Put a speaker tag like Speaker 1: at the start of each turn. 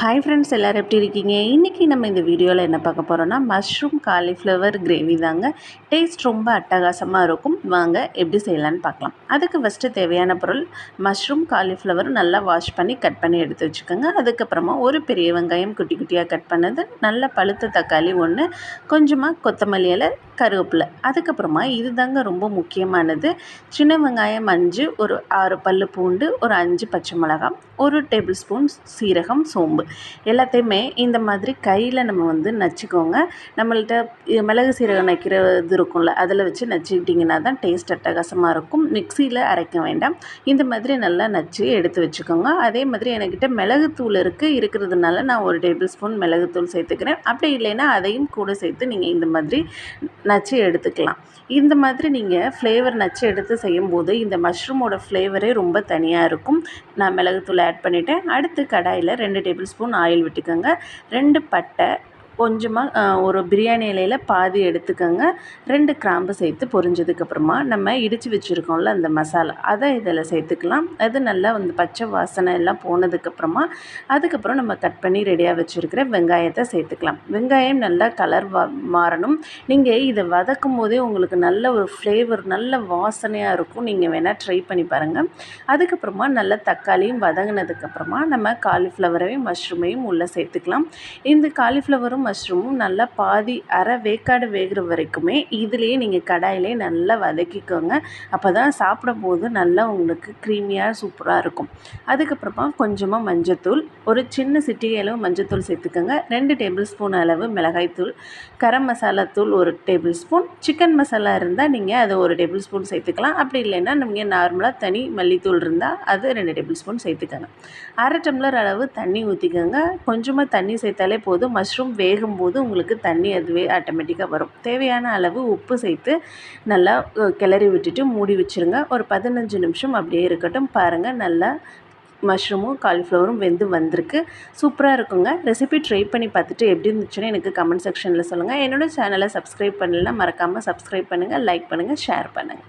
Speaker 1: Hi friends, எல்லோரும் எப்படி இருக்கீங்க? இன்றைக்கி நம்ம இந்த வீடியோவில் என்ன பார்க்க போகிறோன்னா, மஷ்ரூம் காலிஃப்ளவர் கிரேவி தாங்க. டேஸ்ட் ரொம்ப அட்டகாசமாக இருக்கும். வாங்க எப்படி செய்யலான்னு பார்க்கலாம். அதுக்கு ஃபஸ்ட்டு தேவையான பொருள் மஷ்ரூம் காலிஃப்ளவர் நல்லா வாஷ் பண்ணி கட் பண்ணி எடுத்து வச்சுக்கோங்க. அதுக்கப்புறமா ஒரு பெரிய வெங்காயம் குட்டி குட்டியாக கட் பண்ணது, நல்ல பழுத்த தக்காளி 1, கொஞ்சமாக கொத்தமல்லி இலை, கருவேப்பிலை. அதுக்கப்புறமா இது தாங்க ரொம்ப முக்கியமானது. சின்ன வெங்காயம் 5, ஒரு 6 பல்லு பூண்டு, ஒரு 5 பச்சை மிளகாய், 1 டேபிள் ஸ்பூன் சீரகம், சோம்பு எல்லாத்தையுமே இந்த மாதிரி கையில் நம்ம நச்சுக்கோங்க. நம்மள்ட்ட மிளகு சீரகம் நக்கிறது இருக்கும்ல, அதில் வச்சு நச்சுக்கிட்டிங்கன்னா தான் டேஸ்ட் அட்டகாசமாக இருக்கும். மிக்சியில் அரைக்க வேண்டாம். இந்த மாதிரி நல்லா நச்சு எடுத்து வச்சுக்கோங்க. அதே மாதிரி என்கிட்ட மிளகுத்தூள் இருக்கிறதுனால நான் 1 டேபிள் ஸ்பூன் மிளகுத்தூள் சேர்த்துக்கிறேன். அப்படி இல்லைன்னா அதையும் கூட சேர்த்து நீங்கள் இந்த மாதிரி நச்சு எடுத்துக்கலாம். இந்த மாதிரி நீங்கள் ஃப்ளேவர் நச்சு எடுத்து செய்யும்போது இந்த மஷ்ரூமோட ஃப்ளேவரே ரொம்ப தனியாக இருக்கும். நான் மிளகுத்தூள் ஆட் பண்ணிவிட்டேன். அடுத்து கடாயில் 2 டேபிள் ஸ்பூன் ஆயில் விட்டுக்கோங்க. 2 பட்டை, கொஞ்சமாக ஒரு பிரியாணி இலையில் பாதி எடுத்துக்கோங்க. 2 கிராம்பு சேர்த்து பொரிஞ்சதுக்கப்புறமா நம்ம இடித்து வச்சுருக்கோம்ல அந்த மசாலா, அதை இதில் சேர்த்துக்கலாம். அது நல்லா பச்சை வாசனை எல்லாம் போனதுக்கப்புறமா அதுக்கப்புறம் நம்ம கட் பண்ணி ரெடியாக வச்சுருக்கிற வெங்காயத்தை சேர்த்துக்கலாம். வெங்காயம் நல்லா கலர் மாறணும். நீங்கள் இதை வதக்கும் போதே உங்களுக்கு நல்ல ஒரு ஃப்ளேவர், நல்ல வாசனையாக இருக்கும். நீங்கள் வேணால் ட்ரை பண்ணி பாருங்கள். அதுக்கப்புறமா நல்லா தக்காளியும் வதங்கினதுக்கப்புறமா நம்ம காலிஃப்ளவரையும் மஷ்ரூமையும் உள்ளே சேர்த்துக்கலாம். இந்த காலிஃப்ளவரும் மஷ்ரூமும் நல்லா பாதி அரை வேக்காடு வேகிற வரைக்குமே இதிலேயே நீங்கள் கடாயிலே நல்லா வதக்கிக்கோங்க. அப்போ தான் சாப்பிடும்போது நல்லா உங்களுக்கு க்ரீமியாக சூப்பராக இருக்கும். அதுக்கப்புறமா கொஞ்சமாக மஞ்சத்தூள், ஒரு சின்ன சிட்டிகை அளவு மஞ்சத்தூள் சேர்த்துக்கோங்க. 2 டேபிள் ஸ்பூன் அளவு மிளகாய்த்தூள், கரம் மசாலா தூள் 1 டேபிள் ஸ்பூன், சிக்கன் மசாலா இருந்தால் நீங்கள் அதை 1 டேபிள் ஸ்பூன் சேர்த்துக்கலாம். அப்படி இல்லைன்னா நீங்கள் நார்மலாக தனி மல்லித்தூள் இருந்தால் அது 2 டேபிள் ஸ்பூன் சேர்த்துக்கோங்க. 1/2 டம்ளர் அளவு தண்ணி ஊற்றிக்கோங்க. கொஞ்சமாக தண்ணி சேர்த்தாலே போதும். மஷ்ரூம் வேகும்போது உங்களுக்கு தண்ணி அதுவே ஆட்டோமேட்டிக்காக வரும். தேவையான அளவு உப்பு சேர்த்து நல்லா கிளறி விட்டுட்டு மூடி வச்சுருங்க. ஒரு 15 நிமிஷம் அப்படியே இருக்கட்டும். பாருங்கள், நல்லா மஷ்ரூமும் காலிஃப்ளவரும் வெந்து வந்திருக்கு. சூப்பராக இருக்குங்க. ரெசிபி ட்ரை பண்ணி பார்த்துட்டு எப்படி இருந்துச்சுன்னு எனக்கு கமெண்ட் செக்ஷனில் சொல்லுங்கள். என்னோடய சேனலை சப்ஸ்கிரைப் பண்ணலைன்னா மறக்காமல் சப்ஸ்கிரைப் பண்ணுங்கள், லைக் பண்ணுங்கள், ஷேர் பண்ணுங்கள்.